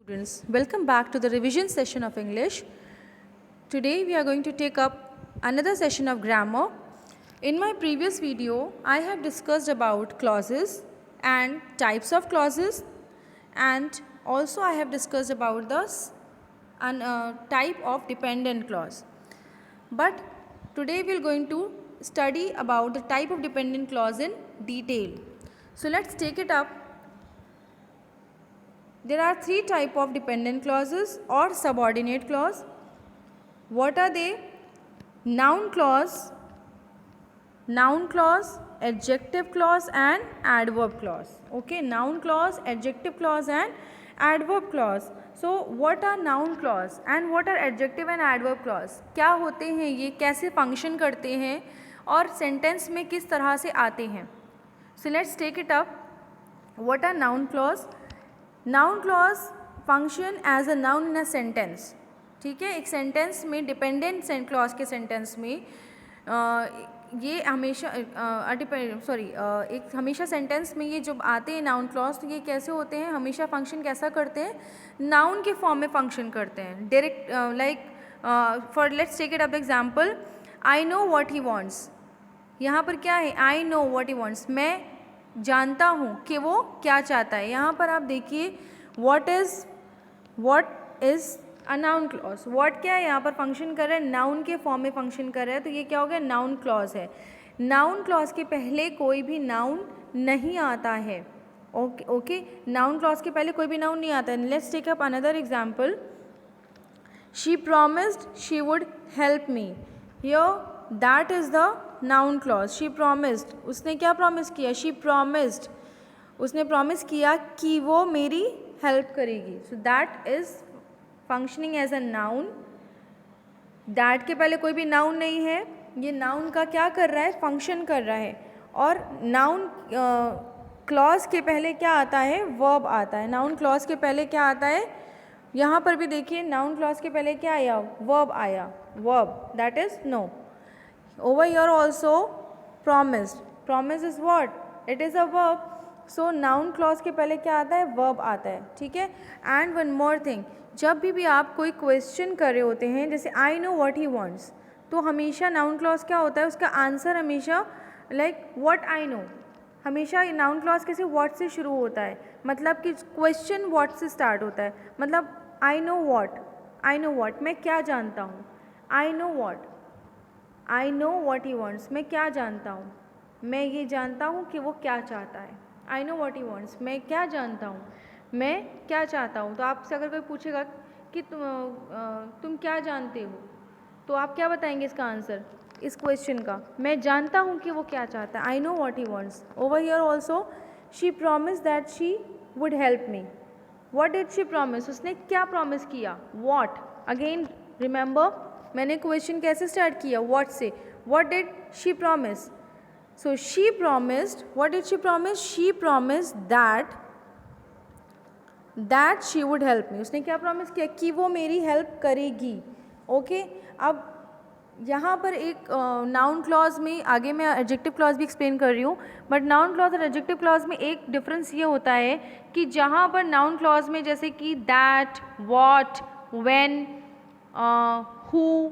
Students, welcome back to the revision session of English. Today we are going to take up another session of grammar. In my previous video, I have discussed about clauses and types of clauses, and also I have discussed about the type of dependent clause. But today we are going to study about the type of dependent clause in detail. So let's take it up. There are three types of dependent clauses or subordinate clause. What are they? Noun clause, adjective clause and adverb clause. Okay, noun clause, adjective clause and adverb clause. So what are noun clause and what are adjective and adverb clause? क्या होते हैं ये, कैसे function करते हैं और sentence में किस तरह से आते हैं? So let's take it up. What are noun clause? Noun clause function as a noun in a sentence. ठीक है, एक सेंटेंस में डिपेंडेंट क्लॉज के सेंटेंस में ये हमेशा एक हमेशा सेंटेंस में ये जब आते हैं नाउन क्लॉज, तो ये कैसे होते हैं, हमेशा फंक्शन कैसा करते हैं, नाउन के फॉर्म में फंक्शन करते हैं. Direct like for let's take it up example, I know what he wants. यहाँ पर क्या है, I know what he wants, मैं जानता हूँ कि वो क्या चाहता है. यहाँ पर आप देखिए what is a noun clause. What क्या है, यहाँ पर फंक्शन कर रहा है, नाउन के फॉर्म में फंक्शन कर रहा है, तो ये क्या हो गया, नाउन क्लॉज है. नाउन क्लॉज के पहले कोई भी नाउन नहीं आता है. ओके, नाउन क्लॉज के पहले कोई भी नाउन नहीं आता है. Let's take up another example. She promised she would help me. Here that is the noun clause. She promised, उसने क्या प्रॉमिस किया, शी प्रॉमिस्ड, उसने प्रॉमिस किया कि वो मेरी हेल्प करेगी. So that is functioning as a noun. That के पहले कोई भी नाउन नहीं है, ये नाउन का क्या कर रहा है, फंक्शन कर रहा है. और नाउन क्लॉज के पहले क्या आता है, वर्ब आता है. नाउन क्लॉज के पहले क्या आता है, यहाँ पर भी देखिए नाउन क्लॉज के पहले क्या आया, वर्ब आया. Verb, that is no. Over here also promised. Promise is what? It is a verb. So noun clause के पहले क्या आता है, verb आता है. ठीक है. And one more thing, जब भी आप कोई क्वेश्चन कर रहे होते हैं, जैसे I know what he wants, तो हमेशा नाउन क्लॉज क्या होता है, उसका आंसर हमेशा लाइक what I know. हमेशा नाउन क्लॉज कैसे, what से शुरू होता है, मतलब कि क्वेश्चन what से स्टार्ट होता है. मतलब I know what, मैं क्या जानता हूँ. I know what he wants, मैं क्या जानता हूँ, मैं ये जानता हूँ कि वो क्या चाहता है. I know what he wants, मैं क्या जानता हूँ, मैं क्या चाहता हूँ. तो आपसे अगर कोई पूछेगा कि तुम क्या जानते हो, तो आप क्या बताएंगे इसका आंसर, इस क्वेश्चन का, मैं जानता हूँ कि वो क्या चाहता है. I know what he wants. Over here also she promised that she would help me. What did she promise, उसने क्या प्रॉमिस किया, what. Again remember, मैंने क्वेश्चन कैसे स्टार्ट किया, व्हाट से. What did she promise, so she promised. What did she promise, she promised that she would help मी. उसने क्या promise किया, कि वो मेरी हेल्प करेगी. ओके, अब यहाँ पर एक नाउन क्लॉज में, आगे मैं एडजेक्टिव क्लॉज भी एक्सप्लेन कर रही हूँ, बट नाउन क्लॉज और एडजेक्टिव क्लॉज में एक डिफरेंस ये होता है कि जहाँ पर नाउन क्लॉज में जैसे कि दैट, व्हाट, व्हेन, हु,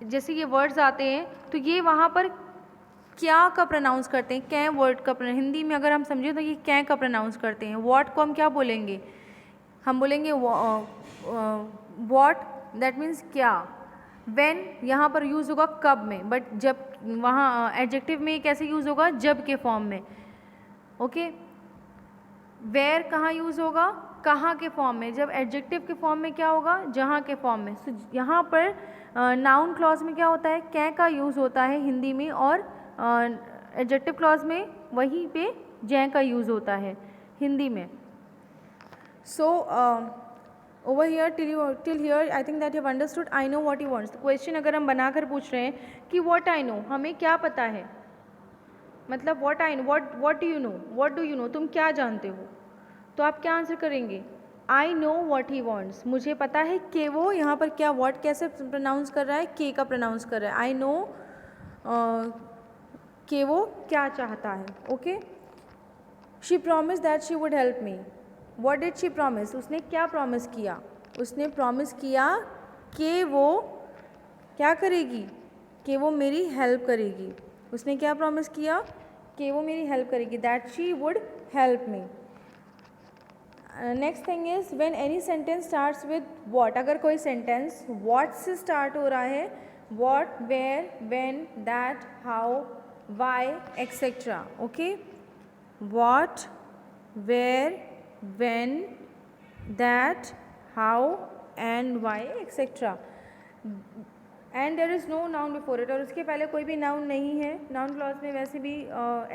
जैसे ये वर्ड्स आते हैं, तो ये वहाँ पर क्या का प्रोनाउंस करते हैं, कै वर्ड का. हिंदी में अगर हम समझें तो ये कै का प्रोनाउंस करते हैं. व्हाट को हम क्या बोलेंगे, हम बोलेंगे व्हाट, दैट मीन्स क्या. व्हेन यहाँ पर यूज़ होगा कब में, बट जब वहाँ एडजेक्टिव में कैसे यूज़ होगा, जब के फॉर्म में. ओके, वेयर कहाँ यूज़ होगा, कहाँ के फॉर्म में. जब एडजेक्टिव के फॉर्म में क्या होगा, जहाँ के फॉर्म में. सो यहाँ पर नाउन क्लॉज में क्या होता है, कै का यूज़ होता है हिंदी में, और एडजेक्टिव क्लॉज में वहीं पे जै का यूज़ होता है हिंदी में. So over here till here I think that you have understood. I know what he wants. Question अगर हम बनाकर पूछ रहे हैं कि व्हाट आई नो, हमें क्या पता है, मतलब what I know, what do you know, तुम क्या जानते हो, तो आप क्या आंसर करेंगे, I know what he wants. मुझे पता है कि वो, यहाँ पर क्या वॉट कैसे प्रोनाउंस कर रहा है, के का प्रोनाउंस कर रहा है. आई नो कि वो क्या चाहता है. Okay, she promise that she would help me. What did she promise, उसने क्या प्रॉमिस किया, उसने प्रॉमिस किया कि वो क्या करेगी, कि वो मेरी हेल्प करेगी। उसने क्या प्रॉमिस किया कि वो मेरी हेल्प करेगी, that she would help me. Next thing is when any sentence starts with what, अगर कोई सेंटेंस व्हाट से स्टार्ट हो रहा है, what, where, when, that, how, why, etcetera. Okay, what, where, when, that, how and why etcetera, and there is no noun before it, और उसके पहले कोई भी नाउन नहीं है। नाउन क्लॉज में वैसे भी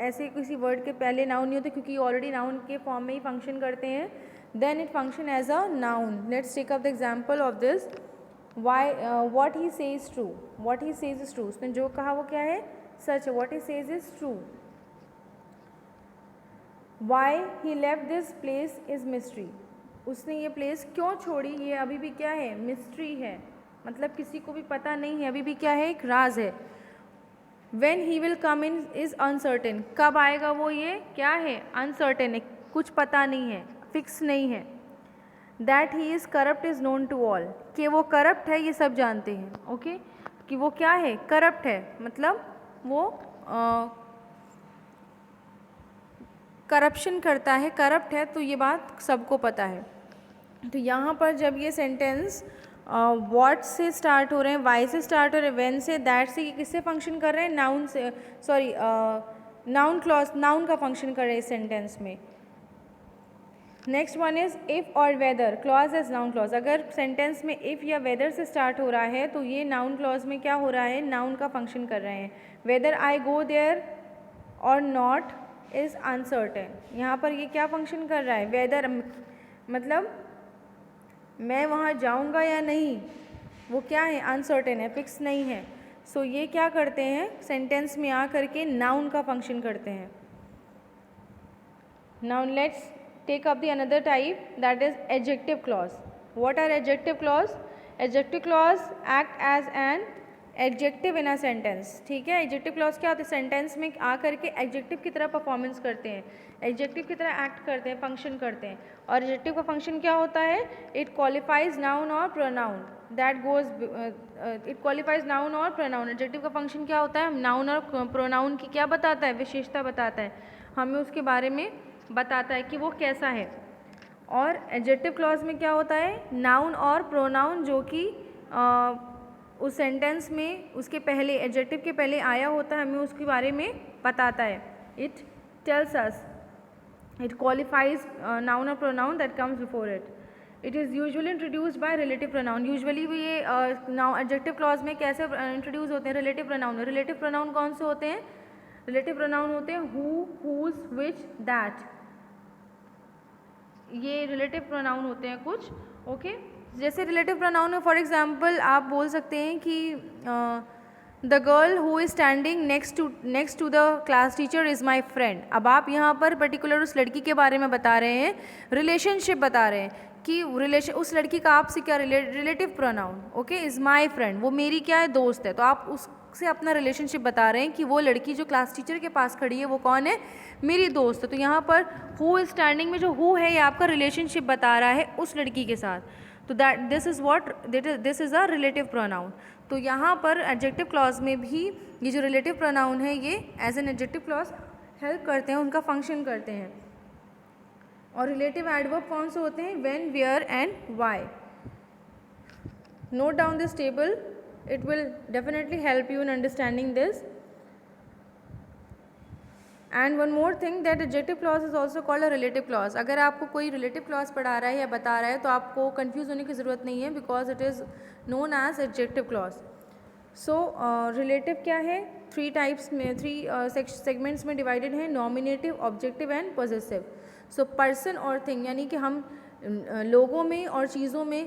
ऐसे किसी वर्ड के पहले नाउन नहीं होते क्योंकि ऑलरेडी नाउन के फॉर्म में ही फंक्शन करते हैं, then it function as a noun. Let's take up the example of this, why, what he says true, what he says is true, उसने जो कहा वो क्या है, सच है, what he says is true. Why he left this place is mystery, उसने ये प्लेस क्यों छोड़ी, ये अभी भी क्या है, मिस्ट्री है, मतलब किसी को भी पता नहीं है, अभी भी क्या है, एक राज है। When he will come in is uncertain, कब आएगा वो, ये क्या है, अनसर्टेन है, कुछ पता नहीं है, फिक्स नहीं है। That he is corrupt is known to all, कि वो करप्ट है ये सब जानते हैं। ओके, कि वो क्या है, करप्ट है, मतलब वो करप्शन करता है, करप्ट है, तो ये बात सबको पता है। तो यहाँ पर जब ये सेंटेंस व्हाट से स्टार्ट हो रहे हैं, वाई से स्टार्ट हो रहे हैं, व्हेन से, दैट से, ये किससे फंक्शन कर रहे हैं, नाउन से, सॉरी नाउन क्लॉज, नाउन का फंक्शन कर रहे हैं इस सेंटेंस में। नेक्स्ट वन इज इफ़ और whether clause as noun clause, अगर सेंटेंस में इफ़ या वेदर से स्टार्ट हो रहा है तो ये नाउन क्लॉज में क्या हो रहा है, नाउन का फंक्शन कर रहे हैं। वेदर आई गो देयर और नॉट इज़ अनसर्टेन, यहाँ पर ये क्या फंक्शन कर रहा है, वेदर, मतलब मैं वहाँ जाऊँगा या नहीं, वो क्या है, अनसर्टेन है, फिक्स नहीं है। सो ये क्या करते हैं, सेंटेंस में आ करके नाउन का फंक्शन करते हैं। Now let's take up the another type, that is adjective clause. What are adjective clause, adjective clause act as an adjective in a sentence. ठीक है, एडजेक्टिव क्लॉज क्या होता है, सेंटेंस में आ करके एडजेक्टिव की तरह परफॉर्मेंस करते हैं, एडजेक्टिव की तरह एक्ट करते हैं, फंक्शन करते हैं। और एडजेक्टिव का फंक्शन क्या होता है, इट क्वालिफाइज नाउन और pronoun, that goes, it qualifies noun और प्रोनाउन। एडजेक्टिव का फंक्शन क्या होता है, नाउन और प्रोनाउन की क्या बताता है, विशेषता बताता है, हमें उसके बारे में बताता है कि वो कैसा है। और एडजेक्टिव क्लॉज में क्या होता है, नाउन और प्रोनाउन जो कि उस सेंटेंस में उसके पहले, एडजेक्टिव के पहले आया होता है, हमें उसके बारे में बताता है। It tells us, it qualifies noun और pronoun that comes before it. It is usually introduced by relative pronoun, usually भी ये नाउ एडजेक्टिव क्लॉज में कैसे इंट्रोड्यूस होते हैं, रिलेटिव प्रोनाउन। रिलेटिव प्रोनाउन कौन से होते हैं, रिलेटिव प्रोनाउन होते हैं हु, हुज, विच, दैट, ये रिलेटिव प्रोनाउन होते हैं कुछ। ओके, जैसे रिलेटिव प्रोनाउन में फॉर एग्जांपल आप बोल सकते हैं कि the girl who is standing next to the class teacher is my friend. अब आप यहाँ पर पर्टिकुलर उस लड़की के बारे में बता रहे हैं, रिलेशनशिप बता रहे हैं कि रिलेशन, उस लड़की का आपसे क्या relative pronoun, okay, is my friend, वो मेरी क्या है, दोस्त है। तो आप उससे अपना रिलेशनशिप बता रहे हैं कि वो लड़की जो क्लास टीचर के पास खड़ी है वो कौन है, मेरी दोस्त है। तो यहाँ पर हु इज स्टैंडिंग में जो हु है ये आपका रिलेशनशिप बता रहा है उस लड़की के साथ। तो that this is a relative pronoun. तो यहाँ पर एडजेक्टिव क्लॉज में भी ये जो रिलेटिव प्रोनाउन है ये as an adjective clause help करते हैं, उनका फंक्शन करते हैं। और रिलेटिव एडवर्ब कौन से होते हैं, when, where and why. Note down this table, it will definitely help you in understanding this. And one more thing, that adjective clause is also called a relative clause. अगर आपको कोई relative clause पढ़ा रहा है या बता रहा है तो आपको confuse होने की ज़रूरत नहीं है, because it is known as adjective clause. So relative क्या है, थ्री टाइप्स में, थ्री सेगमेंट्स में डिवाइडेड है, nominative, objective and possessive. So person और थिंग, यानी कि हम लोगों में और चीज़ों में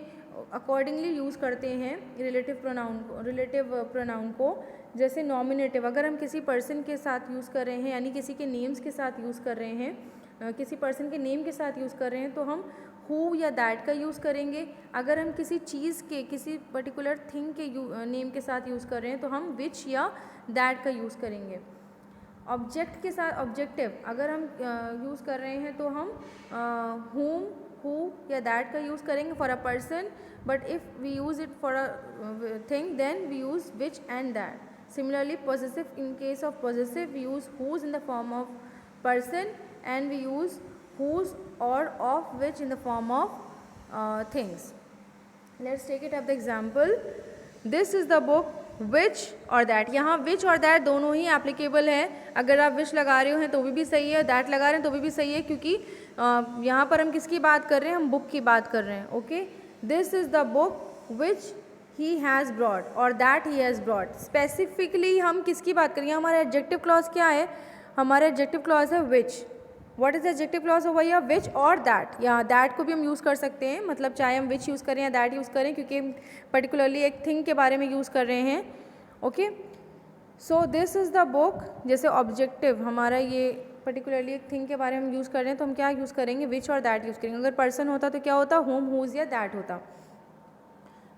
अकॉर्डिंगली यूज़ करते हैं रिलेटिव प्रोनाउन को। जैसे नॉमिनेटिव, अगर हम किसी पर्सन के साथ यूज़ कर रहे हैं, यानी किसी के नेम्स के साथ यूज़ कर रहे हैं, किसी पर्सन के नेम के साथ यूज़ कर रहे हैं, तो हम हु या दैट का यूज़ करेंगे। अगर हम किसी चीज़ के, किसी पर्टिकुलर थिंग के नेम के साथ यूज़ कर रहे हैं तो हम विच या दैट का यूज़ करेंगे। ऑब्जेक्ट के साथ, ऑब्जेक्टिव अगर हम यूज़ कर रहे हैं तो हम whom, who या that का यूज़ करेंगे for a person, but if we use it for a thing then we use which and that. Similarly possessive, in case of possessive we use whose in the form of person and we use whose or of which in the form of things. Let's take it up the example. This is the book which और that. यहाँ which और that दोनों ही applicable है. अगर आप which लगा रहे हो हैं तो भी सही है, that लगा रहे हैं तो भी सही है, क्योंकि यहाँ पर हम किसकी बात कर रहे हैं, हम बुक की बात कर रहे हैं. Okay, this is the book which he has brought और that he has brought. Specifically हम किसकी बात करेंगे, हमारा एडजेक्टिव क्लॉज क्या है, हमारा एडजेक्टिव क्लॉज है विच. व्हाट इज एडजेक्टिव क्लॉज होगा या विच और दैट. या दैट को भी हम यूज़ कर सकते हैं, मतलब चाहे हम विच यूज़ करें या दैट यूज़ करें, क्योंकि पर्टिकुलरली एक थिंग के बारे में यूज़ कर रहे हैं. Okay, so this is the book. जैसे ऑब्जेक्टिव हमारा ये पर्टिकुलरली एक थिंग के बारे में हम यूज़ कर रहे हैं तो हम क्या यूज़ करेंगे, विच और दैट यूज़ करेंगे. अगर पर्सन होता तो क्या होता, होम, हुज या दैट होता.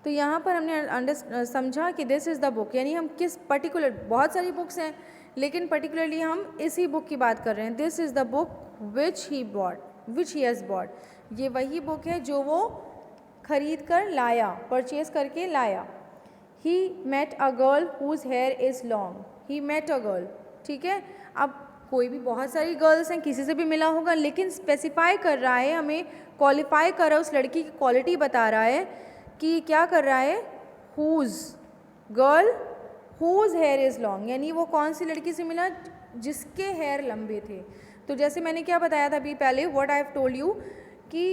तो यहाँ पर हमने समझा कि दिस इज़ द बुक, यानी हम किस पर्टिकुलर, बहुत सारी बुक्स हैं लेकिन पर्टिकुलरली हम इसी बुक की बात कर रहे हैं. This is the book which he bought, which he has bot. ये वही बुक है जो वो खरीद कर लाया, परचेज करके लाया. He met a girl whose hair is long. He met a girl. ठीक है, अब कोई भी, बहुत सारी गर्ल्स हैं, किसी से भी मिला होगा, लेकिन स्पेसिफाई कर रहा है, हमें क्वालिफाई कर रहा है, उस लड़की की क्वालिटी बता रहा है कि क्या कर रहा है, whose girl whose hair is long, यानी वो कौन सी लड़की से मिला जिसके हेयर लंबे थे. तो जैसे मैंने क्या बताया था अभी पहले, what I have told you, कि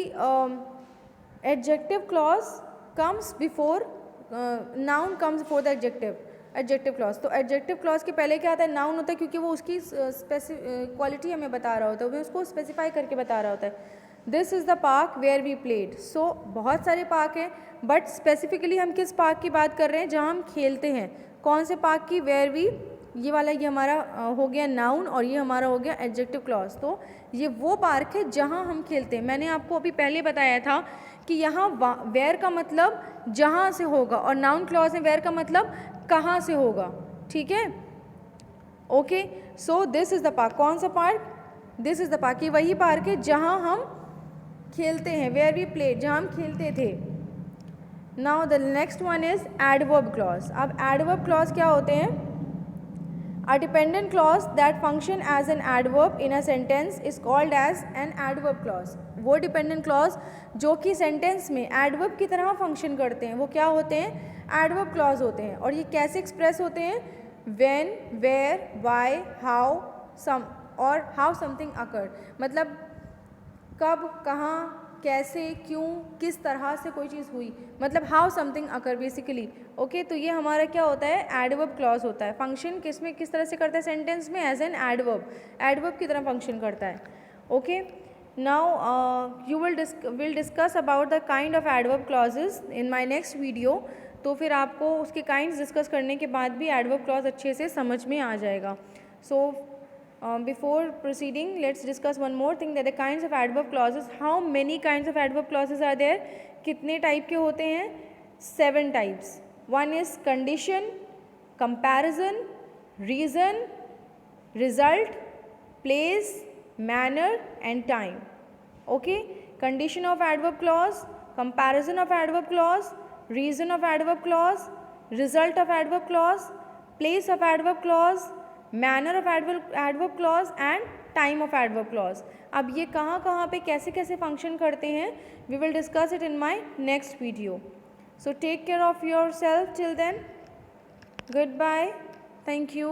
adjective clause comes before, noun comes before the adjective clause. तो एडजेक्टिव क्लॉज के पहले क्या आता है, नाउन होता है, क्योंकि वो उसकी क्वालिटी हमें बता रहा होता है, वो उसको स्पेसिफाई करके बता रहा होता है. This is the park where we played. So बहुत सारे पार्क हैं, बट स्पेसिफिकली हम किस पार्क की बात कर रहे हैं, जहाँ हम खेलते हैं. कौन से पार्क की, वेयर वी, ये वाला ये हमारा हो गया नाउन और ये हमारा हो गया एडजेक्टिव क्लॉज. तो ये वो पार्क है जहाँ हम खेलते हैं. मैंने आपको अभी पहले बताया था कि यहाँ वेयर का मतलब जहाँ से होगा और नाउन क्लॉज में वेयर का मतलब कहाँ से होगा. ठीक है, okay. So this is the park, कौन सा park, this is the park, ये वही पार्क है जहाँ हम खेलते हैं, वेयर वी प्लेड, जहाँ हम खेलते थे. Now the next one is adverb clause. अब एडवर्ब क्लॉज क्या होते हैं, A dependent clause that function as an adverb in a sentence is called as an adverb clause. वो dependent clause जो कि सेंटेंस में adverb की तरह फंक्शन करते हैं, वो क्या होते हैं, adverb clause होते हैं. और ये कैसे एक्सप्रेस होते हैं, when, where, why, how, some और how something occurred. मतलब कब, कहाँ, कैसे, क्यों, किस तरह से कोई चीज़ हुई, मतलब how something occur basically. Okay, तो ये हमारा क्या होता है, एडवर्ब क्लॉज होता है. फंक्शन किस में किस तरह से करता है, सेंटेंस में एज एन एडवर्ब, एडवर्ब की तरह फंक्शन करता है. Okay, now you will discuss about the kind of adverb clauses in my next video. तो फिर आपको उसके काइंड्स डिस्कस करने के बाद भी एडवर्ब क्लॉज अच्छे से समझ में आ जाएगा. सो before proceeding, let's discuss one more thing, that the kinds of adverb clauses. How many kinds of adverb clauses are there? कितने टाइप के होते हैं, 7 types. One is condition, comparison, reason, result, place, manner and time. Okay, condition of adverb clause, comparison of adverb clause, reason of adverb clause, result of adverb clause, place of adverb clause, manner of adverb clause and time of adverb clause. अब ये कहाँ कहाँ पे कैसे कैसे function करते हैं, we will discuss it in my next video. So take care of yourself till then. Goodbye, thank you.